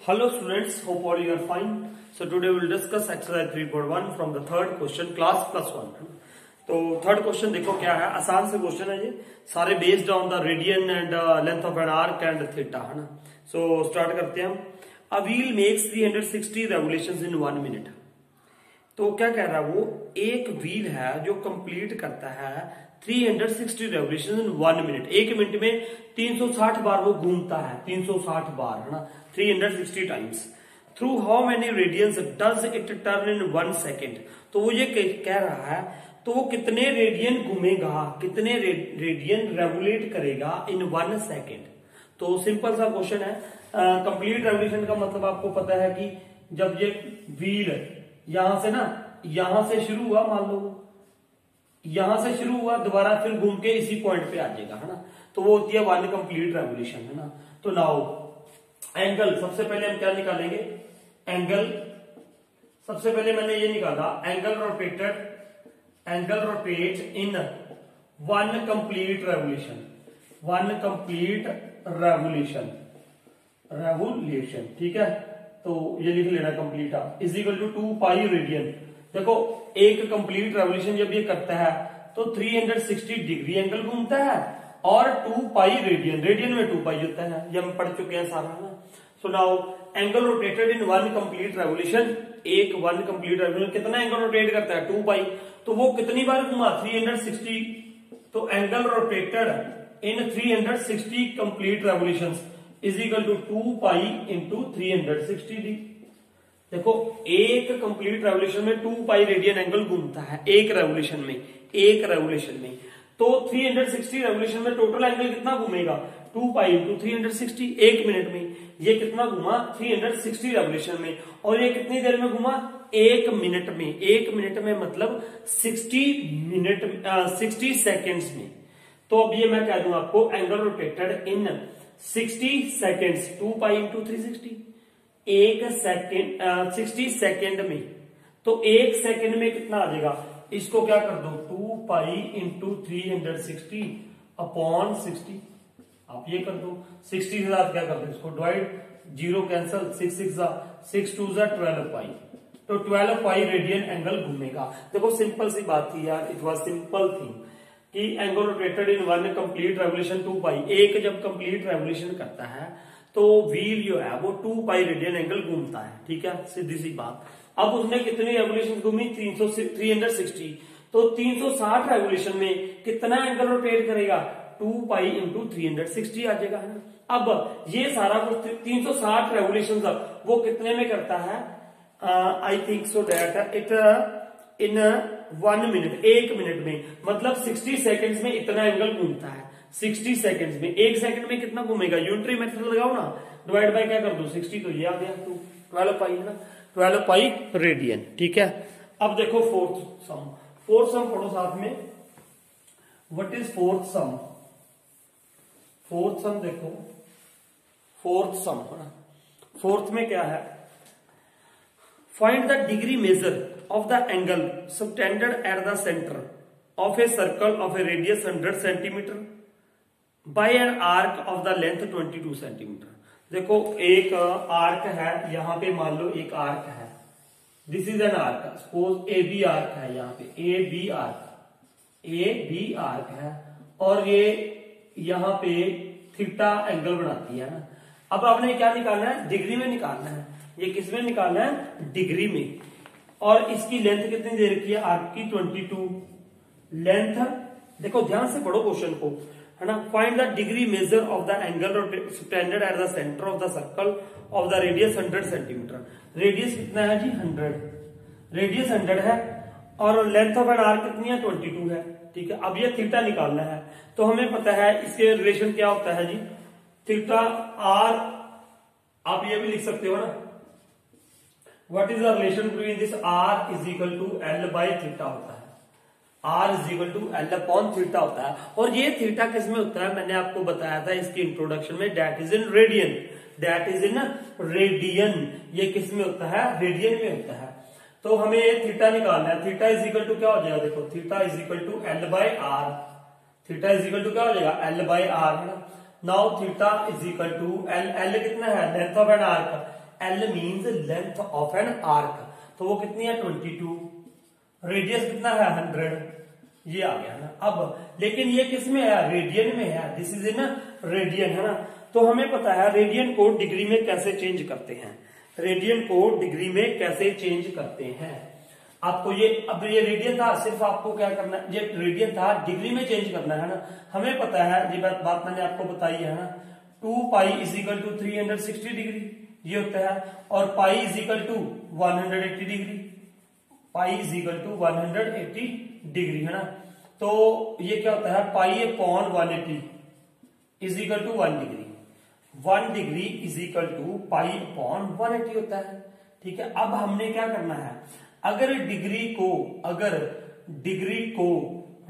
Hello students, hope all you are fine. So today we will discuss exercise 3.1 from the third question class plus 1. तो third question देखो क्या है, आसान से question है ये, सारे based on the radian and length of an arc and theta है ना. सो स्टार्ट करते हैं हम. A wheel makes 360 revolutions in 1 minute. तो क्या कह रहा है, वो एक व्हील है जो कंप्लीट करता है 360 रेवोल्यूशन इन 1 मिनट. 1 मिनट में 360 बार वो घूमता है, 360 बार है ना, 360 times. Through how many radians does it turn in 1 second. तो वो ये कह रहा है, तो वो कितने रेडियन घूमेगा, कितने रेडियन रेवोल्यूट करेगा इन 1 सेकेंड. तो सिंपल सा क्वेश्चन है. कंप्लीट रेवोल्यूशन का मतलब आपको पता है कि जब ये व्हील यहां से ना, यहां से शुरू हुआ, मान लो यहां से शुरू हुआ, दोबारा फिर घूम के इसी पॉइंट पे आ जाएगा है ना, तो वो होती है 1 कंप्लीट रेवोल्यूशन है ना. तो नाउ एंगल, सबसे पहले हम क्या निकालेंगे, एंगल. सबसे पहले मैंने ये निकाला, angle rotated, angle rotate in 1 complete revolution, 1 complete revolution, revolution ठीक है. तो ये लिख लेना complete is equal to 2 pi radian. देखो एक कंप्लीट रेवोल्यूशन जब ये करता है तो 360 डिग्री एंगल घूमता है और 2 पाई रेडियन, रेडियन में 2 पाई होता है, ये हम पढ़ चुके हैं सारा ना. सो नाउ एंगल रोटेटेड इन 1 कंप्लीट रेवोल्यूशन. एक 1 कंप्लीट रेवोल्यूशन कितना एंगल रोटेट करता है, 2 पाई. तो वो कितनी बार घुमा, 360. तो angle rotated in 360 complete revolutions is equal to 2 pi into 360 D. देखो एक कंप्लीट रेवोल्यूशन में 2 पाई रेडियन एंगल घूमता है एक रेवोल्यूशन में, एक रेवोल्यूशन में. तो 360 रेवोल्यूशन में टोटल एंगल कितना घूमेगा, 2 पाई इंटू 360. एक मिनट में ये कितना घुमा, 360 रेवोल्यूशन में. और ये कितनी देर में घुमा, 1 मिनट में. 1 मिनट में मतलब 60 सेकेंड्स में. तो अब ये मैं कह दूं आपको, एंगल रोटेटेड इन 60 सेकेंड्स, 2 पाई इंटू 360, 60 सेकेंड में. तो 1 सेकेंड में कितना आ जाएगा, इसको क्या कर दो, 2 पाई इंटू 360 अपॉन 60. आप ये कर दो, 60 के साथ क्या कर दो, इसको डिवाइड, 0 कैंसल, 6 2 12 पाई. तो 12 पाई रेडियन एंगल घूमेगा. देखो सिंपल सी बात थी यार, इट वाज सिंपल थिंग कि एंगल रोटेटेड इन 1 कंप्लीट रेवोल्यूशन 2 पाई. एक जब कंप्लीट रेवोल्यूशन करता है तो व्हील जो है वो 2 पाई रेडियन एंगल घूमता है, ठीक है, सीधी सी बात. अब उसने कितनी रेवोल्यूशन घूमी, 360. तो 360 रेवोल्यूशन में कितना एंगल रोटेट करेगा, 2 पाई इंटू 360 आ जाएगा है ना. अब ये सारा कुछ 360 रेवोल्यूशन वो कितने में करता है, I think so that it in 1 minute, 1 minute में, मतलब 60 सेकेंड्स में इतना एंगल घूमता है. 60 सेकेंड्स में, 1 सेकंड में कितना घूमेगा, यूनिटरी मेथड लगाओ ना, डिवाइड बाय क्या कर दो, 60. तो ये आ गया 12 पाई है ना, 12 पाई रेडियन, ठीक है. अब देखो फोर्थ सम, फोर्थ सम पढ़ो साथ में. What is fourth sum, fourth sum देखो, फोर्थ सम है ना. फोर्थ में क्या है, find the degree measure of the angle subtended at the center of a circle of a radius 100 centimeter by an arc of the length 22 centimeter. देखो एक arc है, यहां पे मान लो एक आर्क है, this is an arc, suppose A B arc है, यहाँ पे ए बी आर्क है, और ये यहाँ पे थीटा एंगल बनाती है ना. अब आपने क्या निकालना है, डिग्री में निकालना है. ये किस में निकालना है, डिग्री में. और इसकी लेंथ कितनी दे रखी है, आर्क की 22 लेंथ. देखो ध्यान से पढ़ो क्वेश्चन को है ना. Find the degree measure of the angle standard at the centre of the circle of the radius 100 centimetre. Radius कितना है जी, 100, रेडियस 100 है, और लेंथ ऑफ एन आर्क कितनी है, 22 है, ठीक है. अब ये थीटा निकालना है, तो हमें पता है इसके रिलेशन क्या होता है जी, थीटा आर. आप ये भी लिख सकते हो ना, What is the relation between this R is equal to L by theta होता है, R is equal to L upon theta होता है. और ये थीटा किस में होता है, मैंने आपको बताया था इसके इंट्रोडक्शन में, that is in radian, that is in radian. ये किस में होता है, रेडियन में होता है. तो हमें ये थीटा निकालना है. थीटा इज इक्वल टू क्या हो जाएगा, देखो theta is equal to L by R, theta is equal to क्या हो जाएगा, L by R है ना. Now theta is equal to L, L कितना है, length of an arc, L means length of an arc, तो वो कितनी है 22, रेडियस कितना है 100, ये आ गया ना। अब लेकिन ये किस में है, रेडियन में है, दिस इज इन रेडियन, है ना। तो हमें पता है रेडियन को डिग्री में कैसे चेंज करते हैं, रेडियन को डिग्री में कैसे चेंज करते हैं। आपको ये, अब ये रेडियन था, सिर्फ आपको क्या करना है, ये रेडियन था, डिग्री में चेंज करना है ना। हमें पता है, ये बात मैंने आपको बताई है ना, 2 pi is equal to 360 degree ये होता है, और pi is equal to 180 degree, pi is equal to 180 degree, है ना। तो ये क्या होता है, pi upon 180 is equal to 1 degree, 1 degree is equal to pi upon 180 होता है, ठीक है। अब हमने क्या करना है, अगर डिग्री को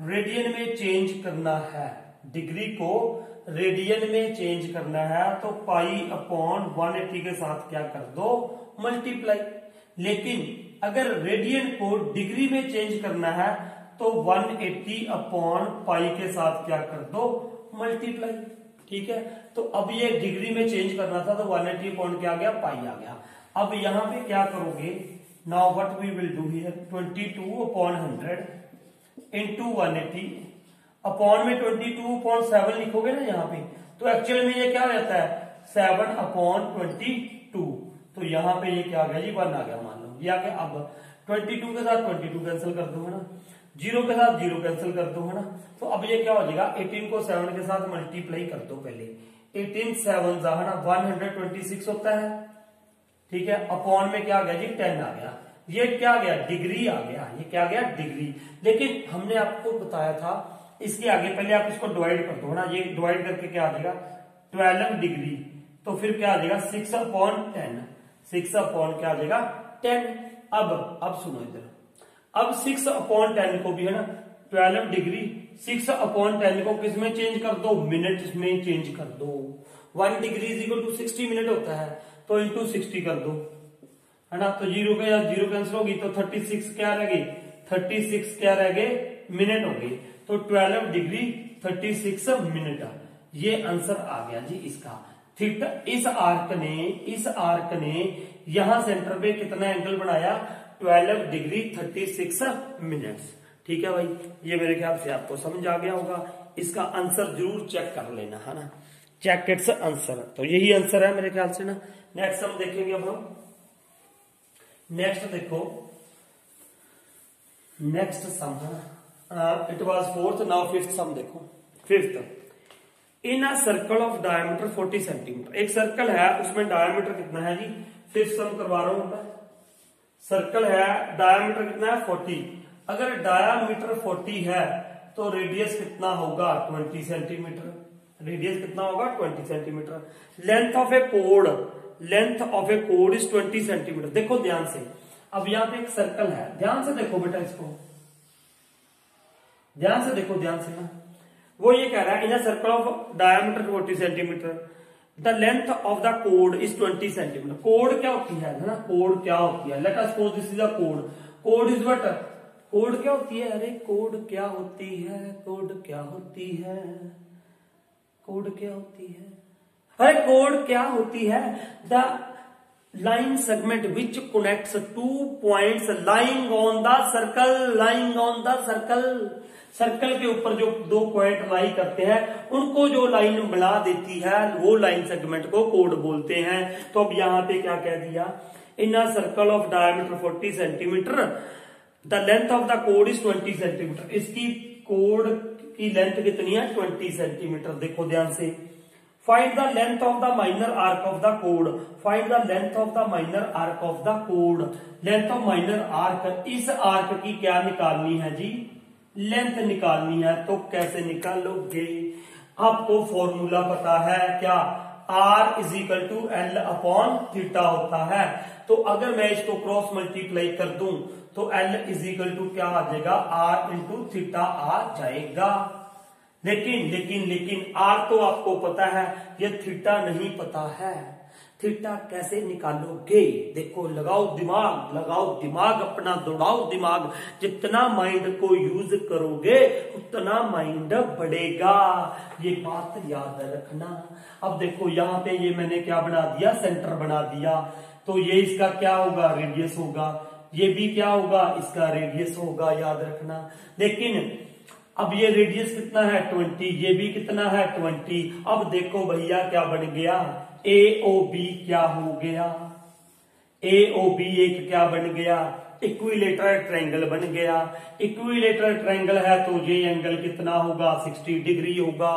रेडियन में चेंज करना है, डिग्री को रेडियन में चेंज करना है, तो पाई अपॉन 180 के साथ क्या कर दो, मल्टीप्लाई। लेकिन अगर रेडियन को डिग्री में चेंज करना है तो 180 अपॉन पाई के साथ क्या कर दो, मल्टीप्लाई, ठीक है। तो अब ये डिग्री में चेंज करना था, तो 180 अपॉन क्या आ गया, पाई आ गया। अब यहां पे क्या करोगे, now what we will do here, 22 upon 100 into 180 upon में 22 अपॉन 7 लिखोगे ना यहाँ पे, तो एक्चुअल में ये क्या रहता है 7 अपॉन 22, तो यहाँ पे ये क्या आ गया जी 1 आ गया, मान लो ये आ गया। अब 22 के साथ 22 कैंसिल कर दो, है ना, 0 के साथ 0 कैंसिल कर दो, है ना। तो अब ये क्या हो जाएगा, 18 को 7 के साथ मल्टीप्लाई कर दो पहले, 18 7 है ना 126 होता है, ठीक है। अपॉन में क्या आ गया जी 10 आ गया, ये क्या आ गया, डिग्री आ गया, ये क्या आ गया, डिग्री। लेकिन हमने आपको बताया था इसके आगे पहले आप इसको डिवाइड कर दो ना, ये डिवाइड करके क्या आ जाएगा 12 डिग्री, तो फिर क्या आ जाएगा 6 अपॉन 10, 6 अपॉन क्या आ जाएगा 10। अब सुनो इधर, अब 6 अपॉन 10 को भी है ना 12 डिग्री 6 अपॉन 10 को किस में चेंज कर दो, मिनट में चेंज कर दो। 1 degree is equal to 60 minute होता है, तो इंटू 60 कर दो, है ना। तो 0 के या 0 कैंसिल होगी, तो 36 क्या रह गई, 36 क्या रह गए, मिनट हो गई। तो 12 डिग्री 36 मिनट, ये आंसर आ गया जी इसका। थीटा, इस आर्क ने यहां सेंटर पे कितना एंगल बनाया, 12 डिग्री 36 मिनट्स, ठीक है भाई। ये मेरे ख्याल से आपको समझ आ गया होगा, इसका आंसर जरूर चेक कर लेना, है ना, चेक इट्स आंसर। तो यही आंसर है मेरे ख्याल से ना। नेक्स्ट हम देखेंगे, अब हम नेक्स्ट देखो, नेक्स्ट सम है ना, it was 4th, now 5th सम देखो। 5th, in a circle of diameter 40 centimetre, एक सर्कल है उसमें डायमीटर कितना है जी, 5th सम करवा रहा हूं मैं। सर्कल है, डायमीटर कितना है 40, अगर डायमीटर 40 है तो रेडियस कितना होगा 20 सेंटीमीटर, रेडियस कितना होगा 20 centimetre. Length of A code, length of A code is 20 centimetre. देखो ध्यान से, अब यहां पे एक सर्कल है, ध्यान से देखो बेटा, इसको ध्यान से देखो, ध्यान से ना। वो ये कह रहा है इन a circle of diameter 40 centimetre, the length of the कोड इज 20 सेंटीमीटर। कोड क्या होती है ना, कोड क्या होती है, let us suppose this is a code, code is what, code क्या होती है, अरे कोड क्या होती है, कोड क्या होती है, कोड क्या होती है, अरे कोड क्या होती है, the line segment which connects 2 points lying on the circle, lying on the circle, circle के ऊपर जो 2 पॉइंट लाई करते हैं उनको जो लाइन बना देती है वो लाइन सेगमेंट को कोड बोलते हैं। तो अब यहां पे क्या कह दिया, in a circle of diameter 40 centimetre the length of the कोड इज 20 सेंटीमीटर, इसकी कोड की लेंथ कितनी है 20 सेंटीमीटर। देखो ध्यान से, find the length of the minor arc of the कोड, find the length of the minor arc of the कोड, लेंथ ऑफ माइनर आर्क, इस आर्क की क्या निकालनी है जी, लेंथ निकालनी है। तो कैसे निकालोगे, आपको फॉर्मूला पता है क्या, R is equal to L upon theta होता है। तो अगर मैं इसको क्रॉस मल्टीप्लाई कर दूं तो L इज इक्वल टू क्या आ जाएगा, R इंटू थीटा आ जाएगा। लेकिन R तो आपको पता है, ये थीटा नहीं पता है। थीटा कैसे निकालोगे, देखो लगाओ दिमाग अपना, दौड़ाओ दिमाग, जितना माइंड को यूज करोगे उतना माइंड बढ़ेगा, ये बात याद रखना। अब देखो यहाँ पे ये मैंने क्या बना दिया, सेंटर बना दिया। तो ये इसका क्या होगा, रेडियस होगा। ये भी क्या होगा, इसका रेडियस होगा, याद रखना। लेकिन अब ये रेडियस कितना है 20, ये भी कितना है 20। अब देखो भैया क्या बन गया, ए ओ बी क्या हो गया, ए ओ बी एक क्या बन गया, इक्विलेटरल ट्रायंगल बन गया। इक्विलेटरल ट्रायंगल है तो ये एंगल कितना होगा, 60 डिग्री होगा।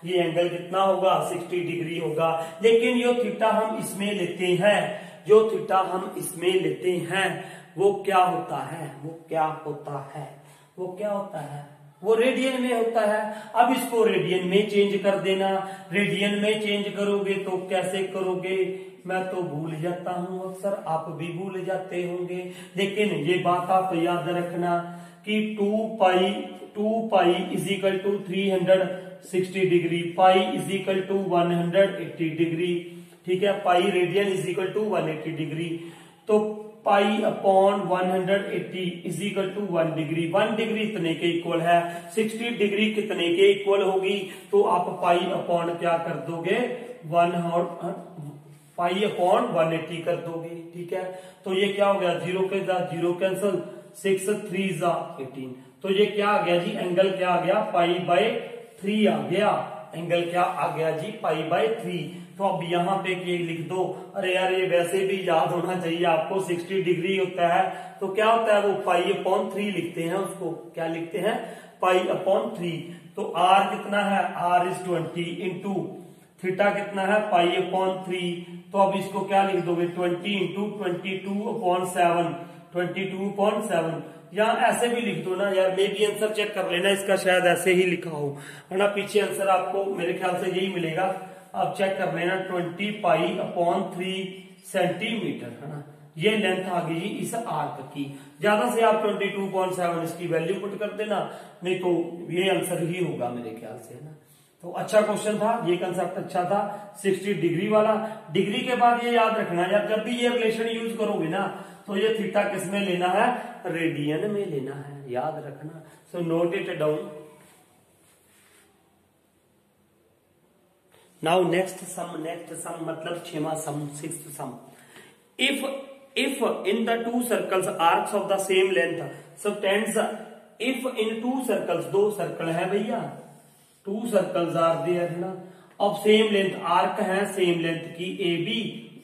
ये एंगल कितना होगा, 60 डिग्री होगा। लेकिन जो थीटा हम इसमें लेते हैं, जो थीटा हम इसमें लेते हैं वो क्या होता है, वो क्या होता है, वो क्या होता है, वो रेडियन में होता है। अब इसको रेडियन में चेंज कर देना। रेडियन में चेंज करोगे तो कैसे करोगे, मैं तो भूल जाता हूं अक्सर, आप भी भूल जाते होंगे। लेकिन ये बात आप याद रखना कि 2 pi is equal to 360 degree, pi is equal to 180 degree. ठीक है, pi radian is equal to 180 degree. तो pi upon 180 is equal to 1 degree. 1 degree इतने के इक्वल है, 60 डिग्री कितने के इक्वल होगी, तो आप पाई अपॉन क्या कर दोगे, 1 और पाई अपॉन 180 कर दोगे। ठीक है, तो ये क्या हो गया, 0 के साथ 0 कैंसल, 6 3 जा 18। तो ये क्या आ गया जी, एंगल क्या आ गया, पाई बाय 3 आ गया। एंगल क्या आ गया जी, पाई बाय 3। तो अब यहाँ पे ये लिख दो। अरे यार ये वैसे भी याद होना चाहिए आपको, 60 डिग्री होता है तो क्या होता है, वो पाई अपॉन 3 लिखते हैं, उसको क्या लिखते हैं, पाई अपॉन 3। तो आर कितना है, आर इज 20 इंटू थीटा कितना है, पाई अपॉन 3। तो अब इसको क्या लिख दोगे, 20 इंटू 22 अपॉन 7, 22 अपॉन 7। या ऐसे भी लिख दो ना यार, मे भी आंसर चेक कर लेना, इसका शायद ऐसे ही लिखा हो, है ना। पीछे आंसर आपको मेरे ख्याल से यही मिलेगा, आप चेक कर लेना। 20 पाई अपॉन 3 सेंटीमीटर, है ना। ये लेंथ आ गई इस आर्क की। ज्यादा से आप 22.7 इसकी वैल्यू पुट कर देना, नहीं तो ये आंसर ही होगा मेरे ख्याल से, है ना। तो अच्छा क्वेश्चन था, ये कंसेप्ट अच्छा था 60 डिग्री वाला। डिग्री के बाद ये याद रखना यार, जब भी ये रिलेशन यूज करोगे ना तो ये थीटा किस में लेना है, रेडियन में लेना है, याद रखना। So note it down. Now next sum मतलब 6वां sum, 6th sum. If in the two circles arcs of the same length subtends, if in two circles, दो सर्कल है भैया, two circles are there, है ना, of same length, आर्क है same length की AB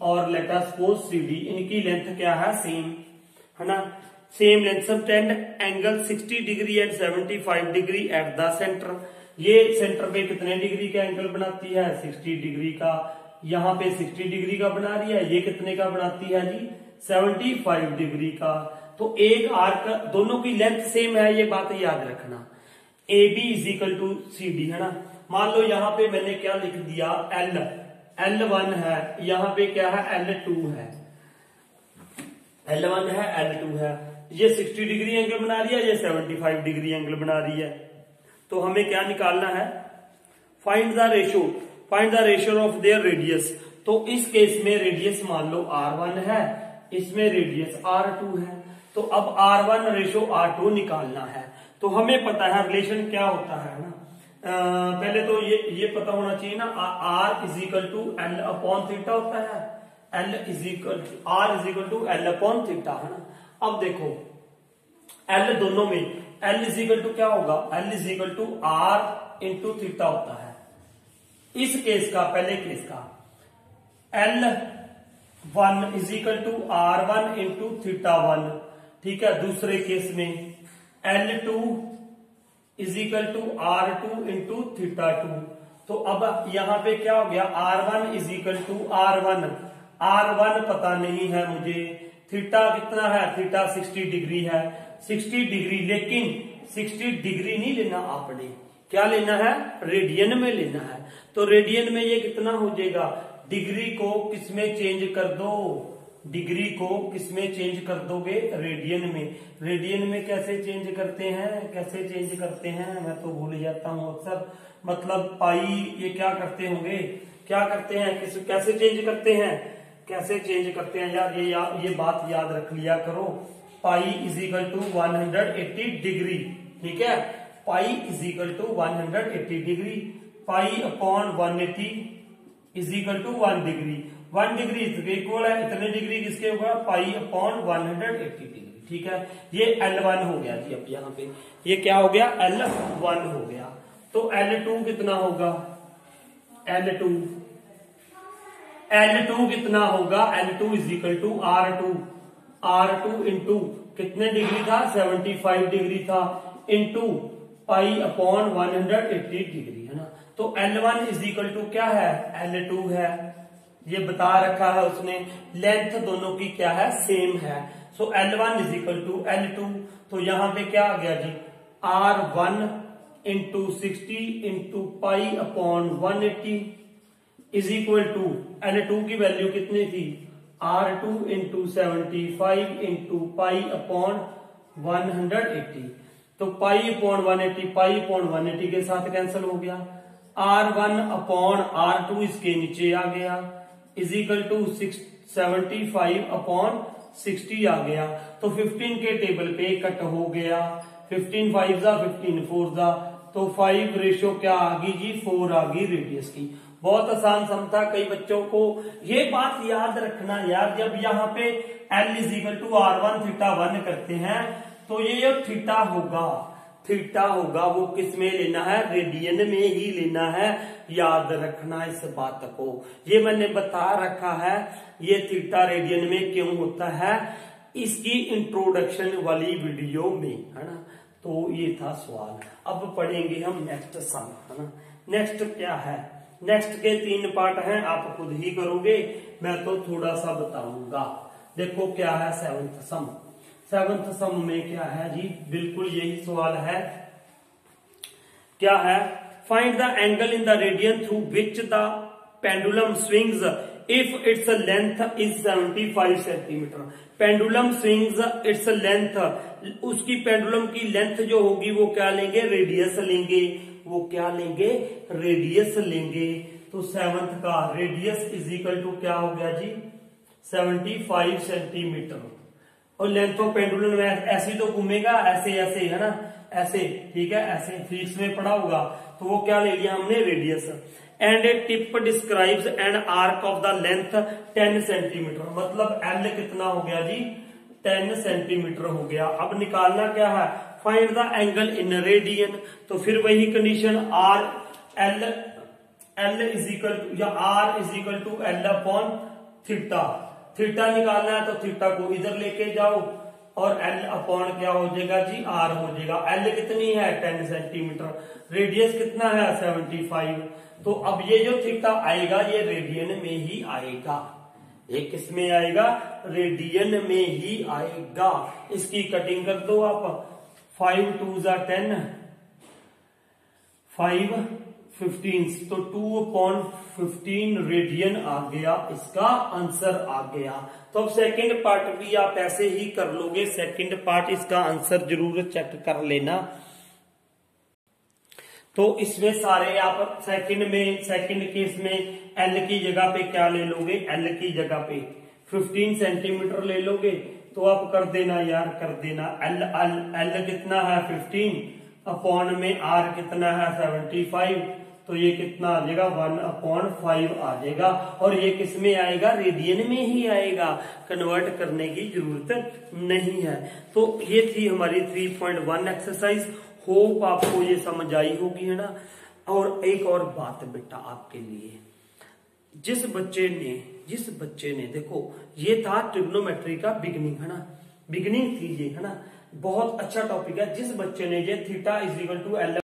और लेट अस सपोज CD, इनकी length क्या है, सेम, है ना, same length. Subtend angle 60 degree and 75 degree at the centre. ये सेंटर पे कितने डिग्री का एंगल बनाती है, 60 डिग्री का। यहाँ पे 60 डिग्री का बना रही है, ये कितने का बनाती है जी, 75 डिग्री का। तो एक आर्क, दोनों की लेंथ सेम है, ये बात याद रखना। AB is equal to CD, है ना। मान लो यहाँ पे मैंने क्या लिख दिया, L1 है, यहाँ पे क्या है, L2 है, L1 है L2 है। ये 60 डिग्री एंगल बना रही है, ये 75 डिग्री एंगल बना रही है। तो हमें क्या निकालना है, find the ratio of their radius. तो इस केस में रेडियस मान लो R1 है, इसमें रेडियस R2 है। तो अब R1 रेशियो R2 निकालना है। तो हमें पता है रिलेशन क्या होता है ना, पहले तो ये पता होना चाहिए ना, R is equal to L upon theta होता है, R is equal to L upon theta, है ना। अब देखो L दोनों में L इज इक्वल टू क्या होगा, L is equal to R into theta होता है। इस केस का, पहले केस का L1 is equal to R1 into theta 1, ठीक है। दूसरे केस में L2 is equal to R2 into theta 2। तो अब यहां पे क्या हो गया, R1 is equal to R1 पता नहीं है मुझे, थीटा कितना है, थीटा 60 डिग्री है, 60 डिग्री। लेकिन 60 डिग्री नहीं लेना आपने, क्या लेना है, रेडियन में लेना है। तो रेडियन में ये कितना हो जाएगा, डिग्री को किसमें चेंज कर दो, डिग्री को किसमें चेंज कर दोगे, रेडियन में। रेडियन में कैसे चेंज करते हैं, मैं तो भूल जाता हूं अक्सर। मतलब पाई, ये क्या करते होंगे, कैसे चेंज करते हैं यार, ये बात याद रख लिया करो। Pi is equal to 180 degree, ठीक है, pi is equal to 180 degree, pi upon 180 is equal to 1 degree. 1 degree equal है इतने डिग्री किसके होगा, पाई अपॉन 180 डिग्री। ठीक है, ये L1 हो गया जी। अब यहाँ पे ये क्या हो गया, L1 हो गया। तो L2 कितना होगा, L2 कितना होगा, L2 is equal to R2 into कितने डिग्री था, 75 डिग्री था, इंटू पाई अपॉन 180 डिग्री, है ना। तो L1 इज इक्वल टू क्या है, L2 है, ये बता रखा है उसने। लेंथ दोनों की क्या है, सेम है। So L1 is equal to L2। तो यहां पे क्या आ गया जी, R1 into 60 into pi upon 180 is equal to L2 की वैल्यू कितनी थी, R2 into 75 into pi upon 180। तो पाई अपॉन 180 पाई अपॉन 180 के साथ कैंसिल हो गया। R1 अपॉन R2 इसके नीचे आ गया इज इक्वल टू 75 अपॉन 60 आ गया। तो 15 के टेबल पे कट हो गया, 15 5 जा 15 4 जा, तो 5 रेशियो क्या आ गई जी, 4 आ गई रेडियस की। बहुत आसान सम था। कई बच्चों को ये बात याद रखना यार, जब यहाँ पे L is equal to R1 theta 1 करते हैं तो ये जो थीटा होगा वो किस में लेना है, रेडियन में ही लेना है। याद रखना इस बात को, ये मैंने बता रखा है ये थीटा रेडियन में क्यों होता है, इसकी इंट्रोडक्शन वाली वीडियो में, है ना। तो ये था सवाल। अब पढ़ेंगे हम नेक्स्ट सम, है ना। नेक्स्ट क्या है, नेक्स्ट के 3 पार्ट हैं, आप खुद ही करोगे, मैं तो थोड़ा सा बताऊंगा। देखो क्या है सेवंथ सम। सेवंथ सम में क्या है जी, बिल्कुल यही सवाल है। क्या है, find the angle in the radian through which the pendulum swings if its length is 75 centimetre. Pendulum swings its length, उसकी पेंडुलम की लेंथ जो होगी वो क्या लेंगे, रेडियस लेंगे। वो क्या लेंगे, रेडियस लेंगे। तो सेवंथ का रेडियस इज इक्वल टू क्या हो गया जी, 75 सेंटीमीटर। और लेंथ ऑफ पेंडुलम ऐसे तो घूमेगा, ऐसे ऐसे, है ना, ऐसे, ठीक है, ऐसे फिजिक्स में पढ़ा होगा। तो वो क्या ले लिया हमने, radius. And A tip describes an arc of the length 10 centimetre. मतलब L कितना हो गया जी, 10 सेंटीमीटर हो गया। अब निकालना क्या है, find the angle in radian. तो फिर वही condition, L is equal to या R is equal to L upon theta. Theta निकालना है तो थीटा को इधर लेके जाओ और L अपॉन क्या हो जाएगा जी, R हो जाएगा। L कितनी है, 10 सेंटीमीटर, रेडियस कितना है, 75। तो अब ये जो थीटा आएगा ये रेडियन में ही आएगा। ये किस में आएगा, रेडियन में ही आएगा। इसकी कटिंग कर दो आप, 5 2 जा 10, 5 15, तो 2/15 रेडियन आ गया, इसका आंसर आ गया। तो अब सेकंड पार्ट भी आप ऐसे ही कर लोगे। सेकंड पार्ट इसका आंसर जरूर चेक कर लेना। तो इसमें सारे आप सेकंड केस में L की जगह पे क्या ले लोगे, L की जगह पे 15 सेंटीमीटर ले लोगे। तो आप कर देना यार, कर देना। L कितना है, 15 अपॉन में R कितना है, 75। तो ये कितना आ जाएगा, 1/5 आ जाएगा। और ये किस में आएगा, रेडियन में ही आएगा, कन्वर्ट करने की जरूरत नहीं है। तो ये थी हमारी 3.1 एक्सरसाइज। होप आपको ये समझ आई होगी, है ना। और एक और बात बेटा आपके लिए, जिस बच्चे ने देखो, ये था ट्रिग्नोमेट्री का बिगिनिंग, है ना, बिगिनिंग थी ये, है ना। बहुत अच्छा टॉपिक है। जिस बच्चे ने ये theta is equal to L